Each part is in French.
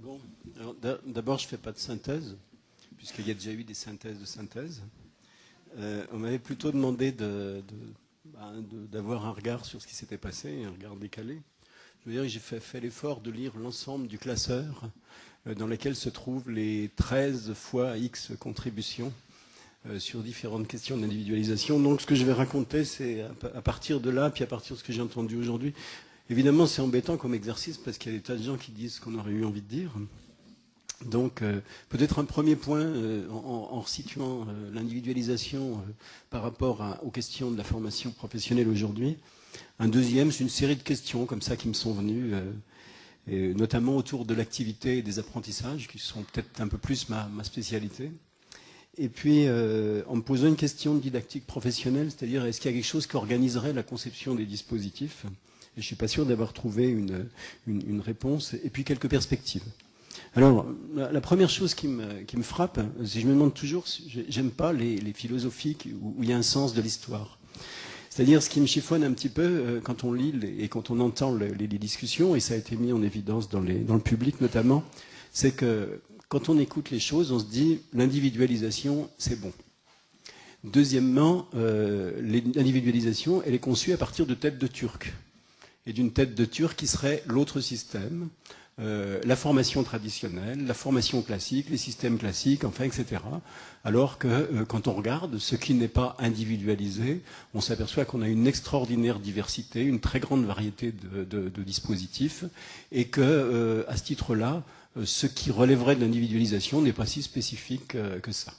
Bon, d'abord, je ne fais pas de synthèse, puisqu'il y a déjà eu des synthèses de synthèse. On m'avait plutôt demandé d'avoir un regard sur ce qui s'était passé, un regard décalé. Je veux dire que j'ai fait l'effort de lire l'ensemble du classeur dans lequel se trouvent les 13 fois X contributions sur différentes questions d'individualisation. Donc ce que je vais raconter, c'est à partir de là, puis à partir de ce que j'ai entendu aujourd'hui. Évidemment, c'est embêtant comme exercice parce qu'il y a des tas de gens qui disent ce qu'on aurait eu envie de dire. Donc, peut-être un premier point en situant l'individualisation par rapport aux questions de la formation professionnelle aujourd'hui. Un deuxième, c'est une série de questions comme ça qui me sont venues, et notamment autour de l'activité et des apprentissages, qui sont peut-être un peu plus ma spécialité. Et puis, en me posant une question de didactique professionnelle, c'est-à-dire est-ce qu'il y a quelque chose qui organiserait la conception des dispositifs ? Et je ne suis pas sûr d'avoir trouvé une réponse. Et puis quelques perspectives. Alors, la première chose qui me frappe, c'est que je me demande toujours, j'aime pas les philosophies où il y a un sens de l'histoire. C'est-à-dire, ce qui me chiffonne un petit peu quand on lit et quand on entend les discussions, et ça a été mis en évidence dans le public notamment, c'est que quand on écoute les choses, on se dit l'individualisation, c'est bon. Deuxièmement, l'individualisation, elle est conçue à partir de têtes de Turcs. Et d'une tête de Turc qui serait l'autre système, la formation traditionnelle, la formation classique, les systèmes classiques, enfin, etc. Alors que quand on regarde ce qui n'est pas individualisé, on s'aperçoit qu'on a une extraordinaire diversité, une très grande variété de dispositifs, et que, à ce titre-là, ce qui relèverait de l'individualisation n'est pas si spécifique que ça.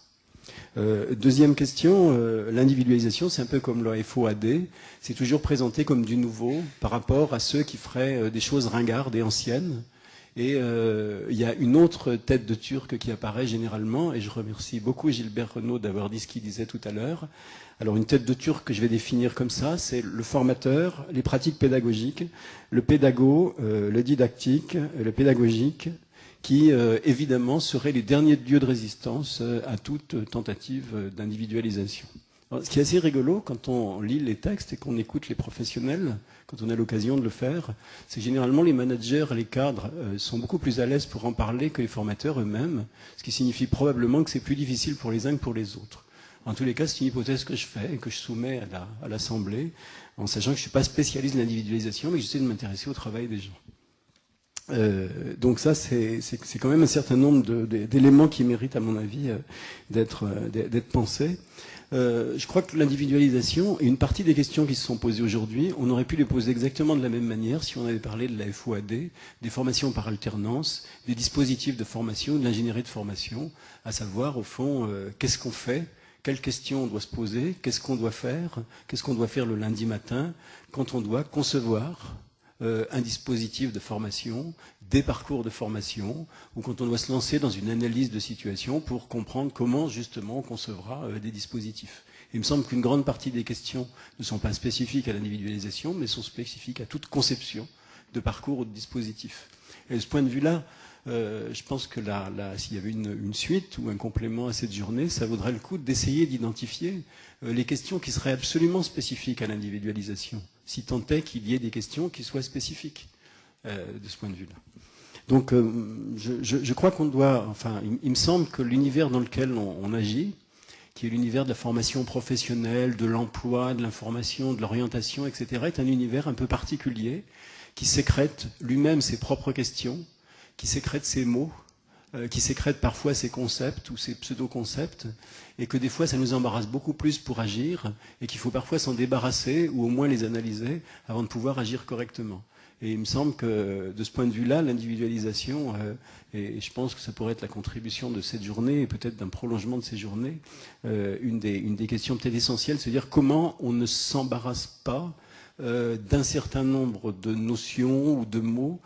Deuxième question, l'individualisation, c'est un peu comme le FOAD, c'est toujours présenté comme du nouveau par rapport à ceux qui feraient des choses ringardes et anciennes. Et il y a une autre tête de Turc qui apparaît généralement, et je remercie beaucoup Gilbert Renaud d'avoir dit ce qu'il disait tout à l'heure. Alors une tête de Turc que je vais définir comme ça, c'est le formateur, les pratiques pédagogiques, le pédago, le didactique, le pédagogique, qui évidemment seraient les derniers lieux de résistance à toute tentative d'individualisation. Alors, ce qui est assez rigolo quand on lit les textes et qu'on écoute les professionnels, quand on a l'occasion de le faire, c'est que généralement les managers, les cadres sont beaucoup plus à l'aise pour en parler que les formateurs eux-mêmes, ce qui signifie probablement que c'est plus difficile pour les uns que pour les autres. En tous les cas, c'est une hypothèse que je fais et que je soumets à l'Assemblée, en sachant que je ne suis pas spécialiste de l'individualisation, mais que j'essaie de m'intéresser au travail des gens. Donc ça, c'est quand même un certain nombre d'éléments qui méritent, à mon avis, d'être pensés. Je crois que l'individualisation et une partie des questions qui se sont posées aujourd'hui, on aurait pu les poser exactement de la même manière si on avait parlé de la FOAD, des formations par alternance, des dispositifs de formation, de l'ingénierie de formation, à savoir, au fond, qu'est-ce qu'on fait, quelles questions on doit se poser, qu'est-ce qu'on doit faire le lundi matin, quand on doit concevoir un dispositif de formation, des parcours de formation, ou quand on doit se lancer dans une analyse de situation pour comprendre comment justement on concevra des dispositifs. Il me semble qu'une grande partie des questions ne sont pas spécifiques à l'individualisation, mais sont spécifiques à toute conception de parcours ou de dispositif. Et de ce point de vue-là, je pense que s'il y avait une suite ou un complément à cette journée, ça vaudrait le coup d'essayer d'identifier les questions qui seraient absolument spécifiques à l'individualisation, si tant est qu'il y ait des questions qui soient spécifiques de ce point de vue-là. Donc, je crois qu'on doit, enfin, il me semble que l'univers dans lequel on agit, qui est l'univers de la formation professionnelle, de l'emploi, de l'information, de l'orientation, etc., est un univers un peu particulier, qui sécrète lui-même ses propres questions, qui sécrète ses mots, qui sécrète parfois ses concepts ou ses pseudo-concepts, et que des fois ça nous embarrasse beaucoup plus pour agir, et qu'il faut parfois s'en débarrasser, ou au moins les analyser, avant de pouvoir agir correctement. Et il me semble que, de ce point de vue-là, l'individualisation, et je pense que ça pourrait être la contribution de cette journée, et peut-être d'un prolongement de ces journées, une des questions peut-être essentielles, c'est-à-dire comment on ne s'embarrasse pas d'un certain nombre de notions ou de mots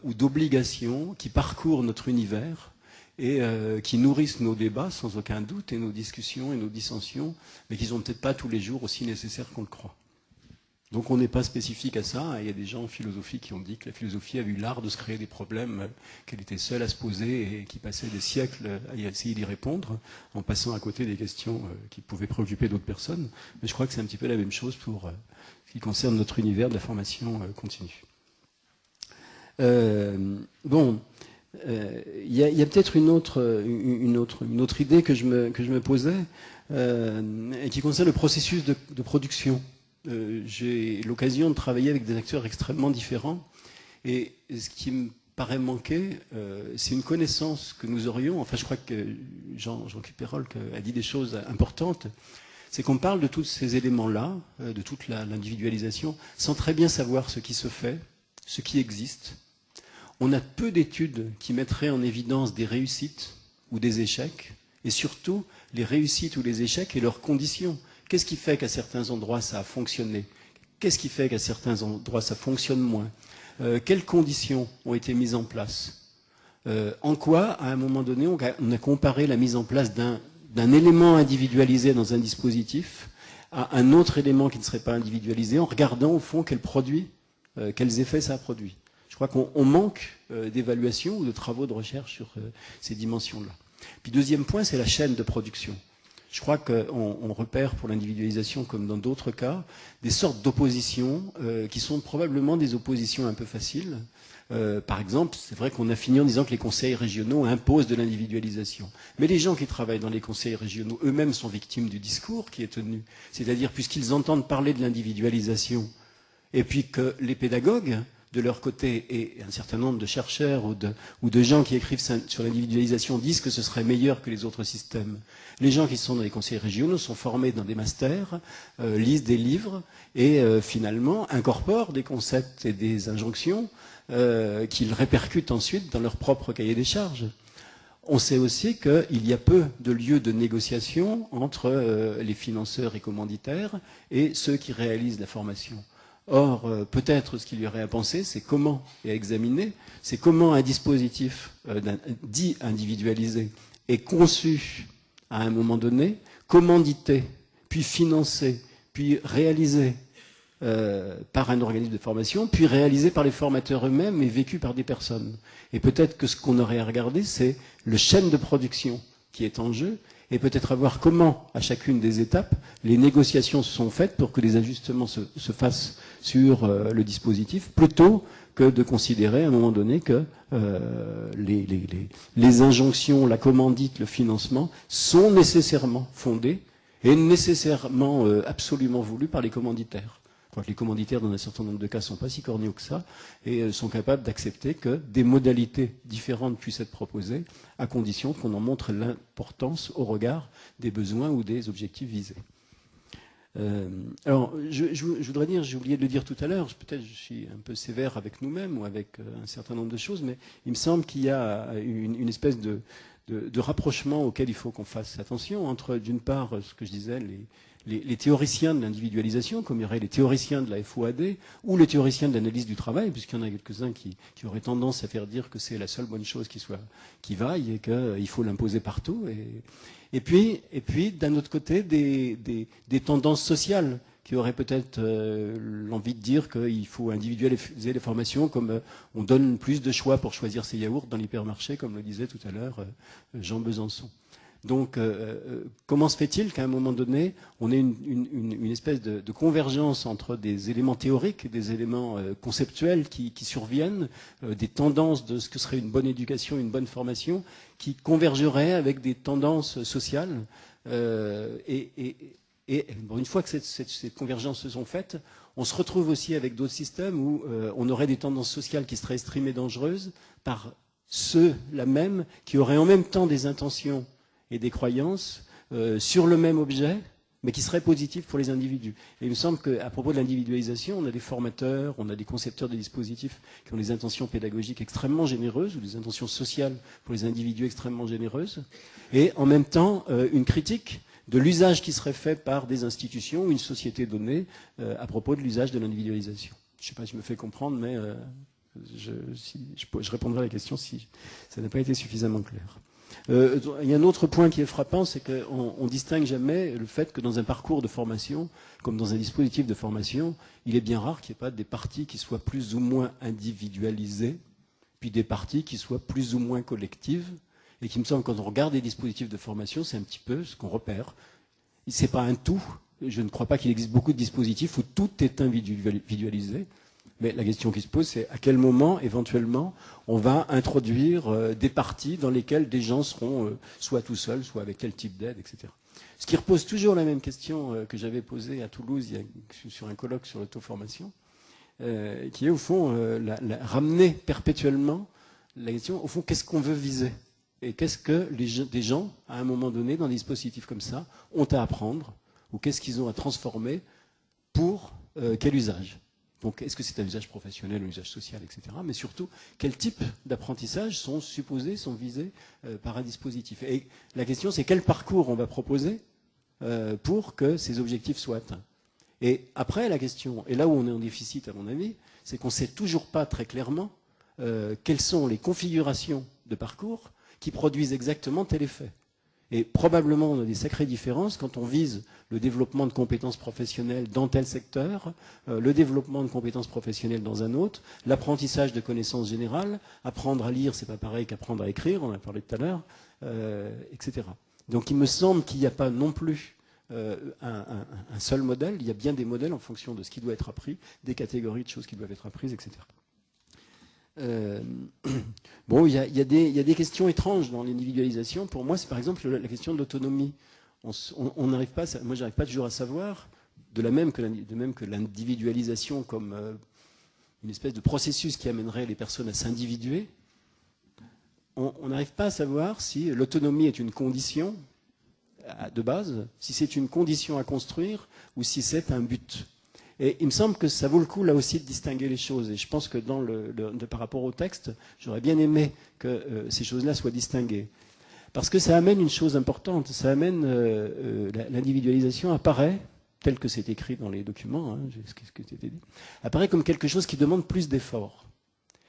ou d'obligations qui parcourent notre univers et qui nourrissent nos débats sans aucun doute et nos discussions et nos dissensions, mais qui ne sont peut-être pas tous les jours aussi nécessaires qu'on le croit. Donc on n'est pas spécifique à ça. Il y a des gens en philosophie qui ont dit que la philosophie avait eu l'art de se créer des problèmes qu'elle était seule à se poser et qui passaient des siècles à essayer d'y répondre en passant à côté des questions qui pouvaient préoccuper d'autres personnes. Mais je crois que c'est un petit peu la même chose pour ce qui concerne notre univers de la formation continue. Bon, y a peut-être une autre idée que je me posais, et qui concerne le processus de production. J'ai l'occasion de travailler avec des acteurs extrêmement différents, et ce qui me paraît manquer, c'est une connaissance que nous aurions, enfin je crois que Jean Cupérol a dit des choses importantes, c'est qu'on parle de tous ces éléments-là, de toute l'individualisation, sans très bien savoir ce qui se fait, ce qui existe. On a peu d'études qui mettraient en évidence des réussites ou des échecs, et surtout les réussites ou les échecs et leurs conditions. Qu'est-ce qui fait qu'à certains endroits ça a fonctionné? Qu'est-ce qui fait qu'à certains endroits ça fonctionne moins? Quelles conditions ont été mises en place? En quoi, à un moment donné, on a comparé la mise en place d'un élément individualisé dans un dispositif à un autre élément qui ne serait pas individualisé, en regardant au fond quels effets ça a produit. Je crois qu'on manque d'évaluation ou de travaux de recherche sur ces dimensions-là. Puis deuxième point, c'est la chaîne de production. Je crois qu'on repère pour l'individualisation, comme dans d'autres cas, des sortes d'oppositions qui sont probablement des oppositions un peu faciles. Par exemple, c'est vrai qu'on a fini en disant que les conseils régionaux imposent de l'individualisation. Mais les gens qui travaillent dans les conseils régionaux eux-mêmes sont victimes du discours qui est tenu. C'est-à-dire, puisqu'ils entendent parler de l'individualisation, et puis que les pédagogues, de leur côté, et un certain nombre de chercheurs ou de gens qui écrivent sur l'individualisation disent que ce serait meilleur que les autres systèmes. Les gens qui sont dans les conseils régionaux sont formés dans des masters, lisent des livres et finalement incorporent des concepts et des injonctions qu'ils répercutent ensuite dans leur propre cahier des charges. On sait aussi qu'il y a peu de lieux de négociation entre les financeurs et commanditaires et ceux qui réalisent la formation. Or, peut-être ce qu'il y aurait à penser, c'est comment, et à examiner, c'est comment un dispositif dit individualisé est conçu à un moment donné, commandité, puis financé, puis réalisé par un organisme de formation, puis réalisé par les formateurs eux-mêmes et vécu par des personnes. Et peut-être que ce qu'on aurait à regarder, c'est le chaîne de production qui est en jeu, et peut-être à voir comment, à chacune des étapes, les négociations se sont faites pour que les ajustements se fassent sur le dispositif, plutôt que de considérer à un moment donné que les injonctions, la commandite, le financement sont nécessairement fondés et nécessairement absolument voulus par les commanditaires. Je crois que les commanditaires, dans un certain nombre de cas, ne sont pas si corneaux que ça et sont capables d'accepter que des modalités différentes puissent être proposées, à condition qu'on en montre l'importance au regard des besoins ou des objectifs visés. Alors, je voudrais dire, j'ai oublié de le dire tout à l'heure, peut-être je suis un peu sévère avec nous-mêmes ou avec un certain nombre de choses, mais il me semble qu'il y a une espèce de rapprochement auquel il faut qu'on fasse attention entre, d'une part, ce que je disais, les théoriciens de l'individualisation, comme il y aurait les théoriciens de la FOAD, ou les théoriciens de l'analyse du travail, puisqu'il y en a quelques-uns qui auraient tendance à faire dire que c'est la seule bonne chose qui vaille et qu'il faut l'imposer partout. Et puis d'un autre côté, des tendances sociales qui auraient peut-être l'envie de dire qu'il faut individualiser les formations, comme on donne plus de choix pour choisir ses yaourts dans l'hypermarché, comme le disait tout à l'heure Jean Besançon. Donc, comment se fait-il qu'à un moment donné, on ait une espèce de convergence entre des éléments théoriques et des éléments conceptuels qui surviennent, des tendances de ce que serait une bonne éducation, une bonne formation, qui convergeraient avec des tendances sociales et bon, une fois que ces convergences se sont faites, on se retrouve aussi avec d'autres systèmes où on aurait des tendances sociales qui seraient estimées dangereuses par ceux-là même qui auraient en même temps des intentions et des croyances sur le même objet, mais qui seraient positifs pour les individus. Et il me semble qu'à propos de l'individualisation, on a des formateurs, on a des concepteurs de dispositifs qui ont des intentions pédagogiques extrêmement généreuses, ou des intentions sociales pour les individus extrêmement généreuses, et en même temps une critique de l'usage qui serait fait par des institutions ou une société donnée à propos de l'usage de l'individualisation. Je ne sais pas si je me fais comprendre, mais je répondrai à la question si ça n'a pas été suffisamment clair. Il y a un autre point qui est frappant, c'est qu'on ne distingue jamais le fait que dans un parcours de formation, comme dans un dispositif de formation, il est bien rare qu'il n'y ait pas des parties qui soient plus ou moins individualisées, puis des parties qui soient plus ou moins collectives, et qui me semble, quand on regarde des dispositifs de formation, c'est un petit peu ce qu'on repère. Ce n'est pas un tout. Je ne crois pas qu'il existe beaucoup de dispositifs où tout est individualisé. Mais la question qui se pose, c'est à quel moment, éventuellement, on va introduire des parties dans lesquelles des gens seront soit tout seuls, soit avec quel type d'aide, etc. Ce qui repose toujours la même question que j'avais posée à Toulouse sur un colloque sur l'auto-formation, qui est au fond ramener perpétuellement la question, au fond, qu'est-ce qu'on veut viser? Et qu'est-ce que des gens, à un moment donné, dans des dispositifs comme ça, ont à apprendre, ou qu'est-ce qu'ils ont à transformer pour quel usage? Donc, est-ce que c'est un usage professionnel, un usage social, etc. Mais surtout, quel type d'apprentissage sont visés par un dispositif? Et la question, c'est quel parcours on va proposer pour que ces objectifs soient atteints? Et après, la question, et là où on est en déficit, à mon avis, c'est qu'on ne sait toujours pas très clairement quelles sont les configurations de parcours qui produisent exactement tel effet. Et probablement, on a des sacrées différences quand on vise le développement de compétences professionnelles dans tel secteur, le développement de compétences professionnelles dans un autre, l'apprentissage de connaissances générales, apprendre à lire, c'est pas pareil qu'apprendre à écrire, on en a parlé tout à l'heure, etc. Donc il me semble qu'il n'y a pas non plus un seul modèle, il y a bien des modèles en fonction de ce qui doit être appris, des catégories de choses qui doivent être apprises, etc. Bon, il y a des questions étranges dans l'individualisation. Pour moi, c'est par exemple la question de l'autonomie. On n'arrive pas, moi, j'arrive pas toujours à savoir, de même que l'individualisation comme une espèce de processus qui amènerait les personnes à s'individuer. On n'arrive pas à savoir si l'autonomie est une condition de base, si c'est une condition à construire ou si c'est un but. Et il me semble que ça vaut le coup, là aussi, de distinguer les choses. Et je pense que par rapport au texte, j'aurais bien aimé que ces choses-là soient distinguées. Parce que ça amène une chose importante. Ça amène l'individualisation apparaît, tel que c'est écrit dans les documents, hein, ce qui était dit, apparaît comme quelque chose qui demande plus d'efforts.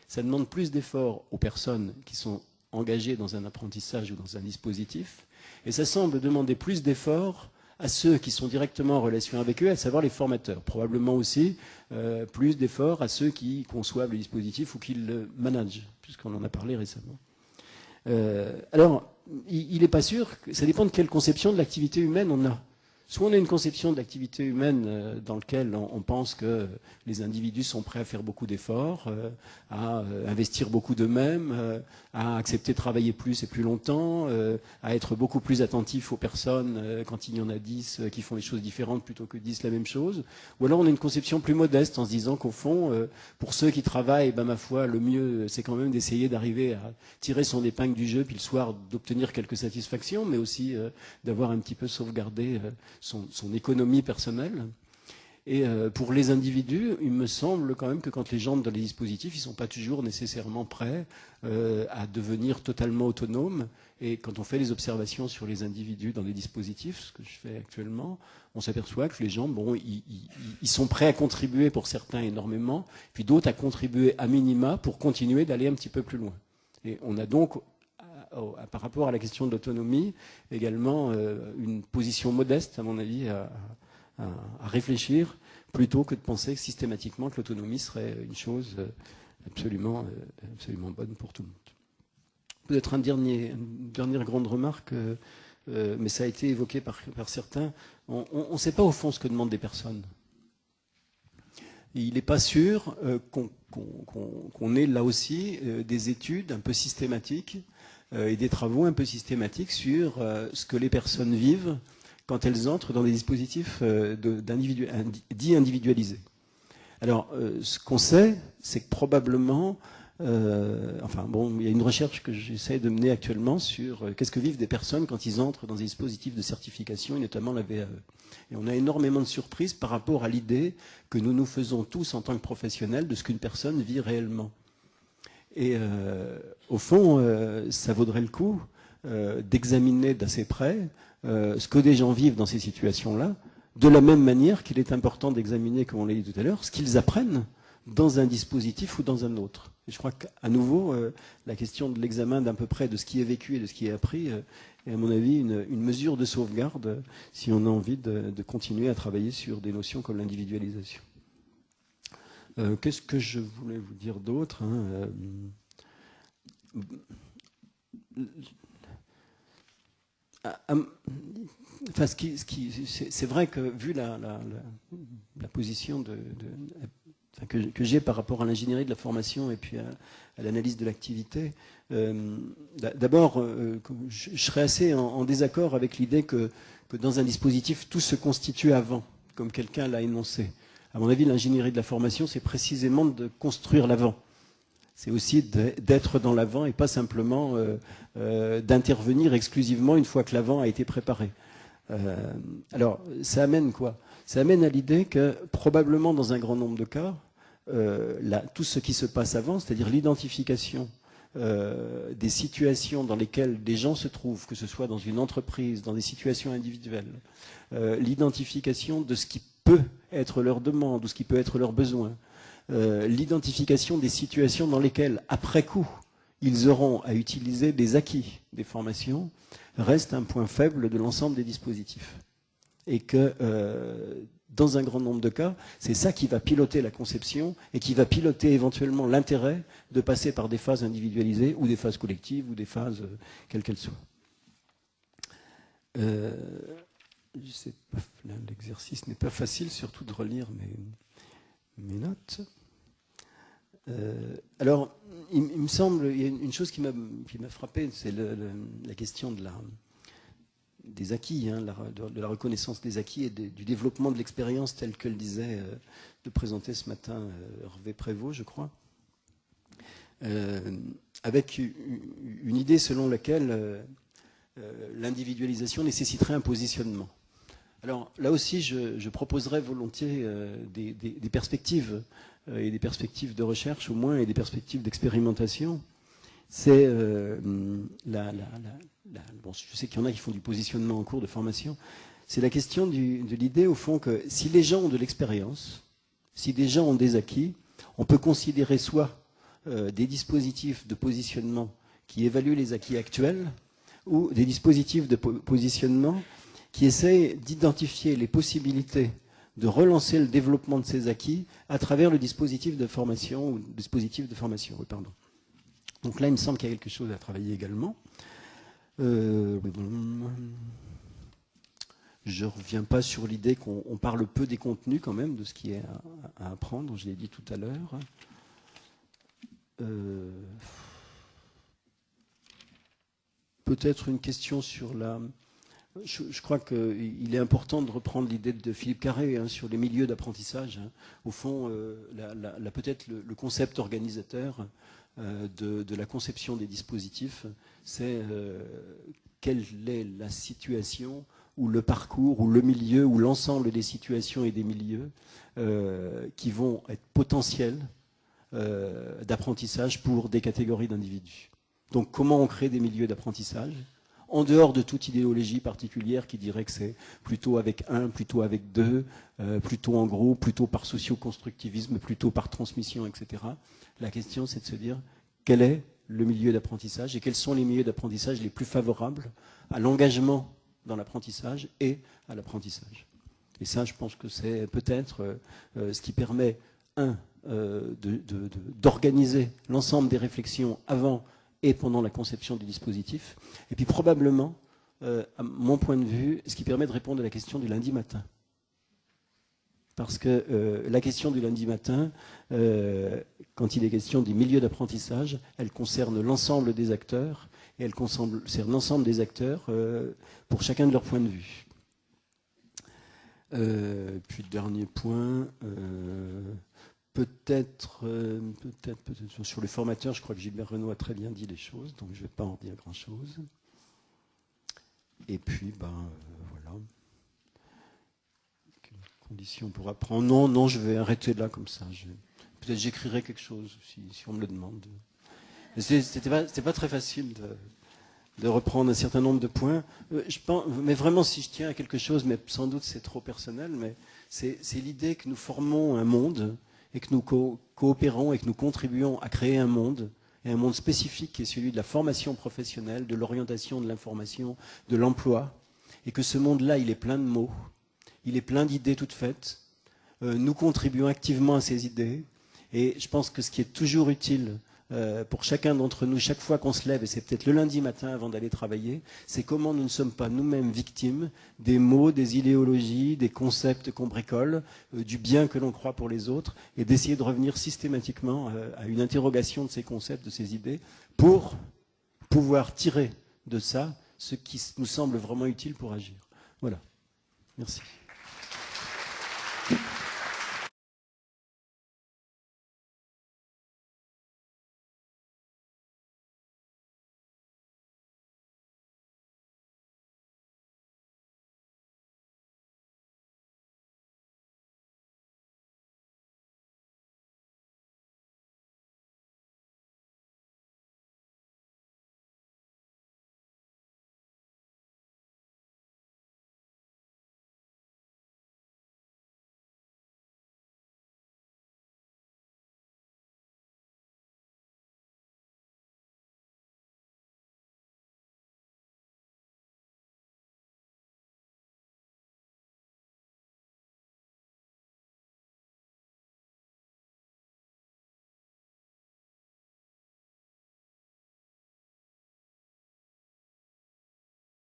Ça demande plus d'efforts aux personnes qui sont engagées dans un apprentissage ou dans un dispositif. Et ça semble demander plus d'efforts à ceux qui sont directement en relation avec eux, à savoir les formateurs. Probablement aussi plus d'efforts à ceux qui conçoivent les dispositifs ou qui le managent, puisqu'on en a parlé récemment. Alors, il n'est pas sûr, ça dépend de quelle conception de l'activité humaine on a. Soit on a une conception de l'activité humaine dans laquelle on pense que les individus sont prêts à faire beaucoup d'efforts, à investir beaucoup d'eux-mêmes, à accepter de travailler plus et plus longtemps, à être beaucoup plus attentifs aux personnes quand il y en a 10 qui font les choses différentes plutôt que 10 la même chose. Ou alors on a une conception plus modeste en se disant qu'au fond, pour ceux qui travaillent, ben, ma foi, le mieux c'est quand même d'essayer d'arriver à tirer son épingle du jeu, puis le soir d'obtenir quelques satisfactions, mais aussi d'avoir un petit peu sauvegardé son économie personnelle. Et pour les individus, il me semble quand même que quand les gens entrent dans les dispositifs, ils ne sont pas toujours nécessairement prêts à devenir totalement autonomes. Et quand on fait les observations sur les individus dans des dispositifs, ce que je fais actuellement, on s'aperçoit que les gens, bon, ils sont prêts à contribuer pour certains énormément, puis d'autres à contribuer à minima pour continuer d'aller un petit peu plus loin. Et on a donc par rapport à la question de l'autonomie, également une position modeste, à mon avis, à réfléchir, plutôt que de penser systématiquement que l'autonomie serait une chose absolument bonne pour tout le monde. Peut-être une dernière grande remarque, mais ça a été évoqué par certains. On ne sait pas au fond ce que demandent des personnes. Il n'est pas sûr qu'on ait là aussi des études un peu systématiques et des travaux un peu systématiques sur ce que les personnes vivent quand elles entrent dans des dispositifs dits individualisés. Alors, ce qu'on sait, c'est que probablement, il y a une recherche que j'essaie de mener actuellement sur qu'est-ce que vivent des personnes quand ils entrent dans des dispositifs de certification, et notamment la VAE. Et on a énormément de surprises par rapport à l'idée que nous nous faisons tous en tant que professionnels de ce qu'une personne vit réellement. Et au fond, ça vaudrait le coup d'examiner d'assez près ce que des gens vivent dans ces situations-là, de la même manière qu'il est important d'examiner, comme on l'a dit tout à l'heure, ce qu'ils apprennent dans un dispositif ou dans un autre. Et je crois qu'à nouveau, la question de l'examen d'à peu près de ce qui est vécu et de ce qui est appris est, à mon avis, une mesure de sauvegarde si on a envie de continuer à travailler sur des notions comme l'individualisation. Qu'est-ce que je voulais vous dire d'autre, hein, c'est vrai que vu la position que j'ai par rapport à l'ingénierie de la formation et puis à l'analyse de l'activité. D'abord, je serais assez en désaccord avec l'idée que dans un dispositif, tout se constitue avant, comme quelqu'un l'a énoncé. À mon avis, l'ingénierie de la formation, c'est précisément de construire l'avant. C'est aussi d'être dans l'avant et pas simplement d'intervenir exclusivement une fois que l'avant a été préparé. Alors, ça amène quoi? Ça amène à l'idée que, probablement dans un grand nombre de cas, tout ce qui se passe avant, c'est-à-dire l'identification des situations dans lesquelles des gens se trouvent, que ce soit dans une entreprise, dans des situations individuelles, l'identification de ce qui peut être leur demande ou ce qui peut être leur besoin, l'identification des situations dans lesquelles, après coup, ils auront à utiliser des acquis des formations, reste un point faible de l'ensemble des dispositifs. Et que, dans un grand nombre de cas, c'est ça qui va piloter la conception et qui va piloter éventuellement l'intérêt de passer par des phases individualisées ou des phases collectives ou des phases quelles qu'elles soient. L'exercice n'est pas facile, surtout de relire mes notes. Alors, il me semble, il y a une chose qui m'a frappé, c'est la question des acquis, hein, de la reconnaissance des acquis et du développement de l'expérience tel que le disait, le présentait ce matin Hervé Prévost, je crois, avec une idée selon laquelle l'individualisation nécessiterait un positionnement. Alors là aussi, je proposerais volontiers des perspectives, et des perspectives de recherche au moins, et des perspectives d'expérimentation. C'est bon, je sais qu'il y en a qui font du positionnement en cours de formation. C'est la question de l'idée, au fond, que si les gens ont de l'expérience, si des gens ont des acquis, on peut considérer soit des dispositifs de positionnement qui évaluent les acquis actuels, ou des dispositifs de positionnement qui essayent d'identifier les possibilités de relancer le développement de ces acquis à travers le dispositif de formation, ou le dispositif de formation, oui, pardon. Donc là, il me semble qu'il y a quelque chose à travailler également. Je ne reviens pas sur l'idée qu'on parle peu des contenus quand même, de ce qui est à apprendre, je l'ai dit tout à l'heure. Peut-être une question sur la... Je crois qu'il est important de reprendre l'idée de Philippe Carré, hein, sur les milieux d'apprentissage. Hein. Au fond, peut-être le concept organisateur de la conception des dispositifs, c'est quelle est la situation ou le parcours ou le milieu ou l'ensemble des situations et des milieux qui vont être potentiels d'apprentissage pour des catégories d'individus. Donc comment on crée des milieux d'apprentissage en dehors de toute idéologie particulière qui dirait que c'est plutôt avec un, plutôt avec deux, plutôt en groupe, plutôt par socio-constructivisme, plutôt par transmission, etc. La question, c'est de se dire quel est le milieu d'apprentissage et quels sont les milieux d'apprentissage les plus favorables à l'engagement dans l'apprentissage et à l'apprentissage. Et ça, je pense que c'est peut-être ce qui permet, d'organiser l'ensemble des réflexions avant et pendant la conception du dispositif, et puis probablement, à mon point de vue, ce qui permet de répondre à la question du lundi matin. Parce que la question du lundi matin, quand il est question des milieux d'apprentissage, elle concerne l'ensemble des acteurs, et elle concerne l'ensemble des acteurs pour chacun de leurs points de vue. Puis dernier point... Peut-être sur les formateurs, je crois que Gilbert Renaud a très bien dit les choses, donc je ne vais pas en dire grand-chose. Et puis, voilà. Quelles conditions pour apprendre? Non, je vais arrêter là comme ça. Peut-être j'écrirai quelque chose si on me le demande. C'était pas très facile de reprendre un certain nombre de points. Mais vraiment, si je tiens à quelque chose, mais sans doute c'est trop personnel, mais c'est l'idée que nous formons un monde et que nous coopérons et que nous contribuons à créer un monde, et un monde spécifique qui est celui de la formation professionnelle, de l'orientation, de l'information, de l'emploi, et que ce monde-là, il est plein de mots, il est plein d'idées toutes faites. Nous contribuons activement à ces idées, et je pense que ce qui est toujours utile pour chacun d'entre nous, chaque fois qu'on se lève, et c'est peut-être le lundi matin avant d'aller travailler, c'est comment nous ne sommes pas nous-mêmes victimes des mots, des idéologies, des concepts qu'on bricole, du bien que l'on croit pour les autres, et d'essayer de revenir systématiquement à une interrogation de ces concepts, de ces idées, pour pouvoir tirer de ça ce qui nous semble vraiment utile pour agir. Voilà. Merci.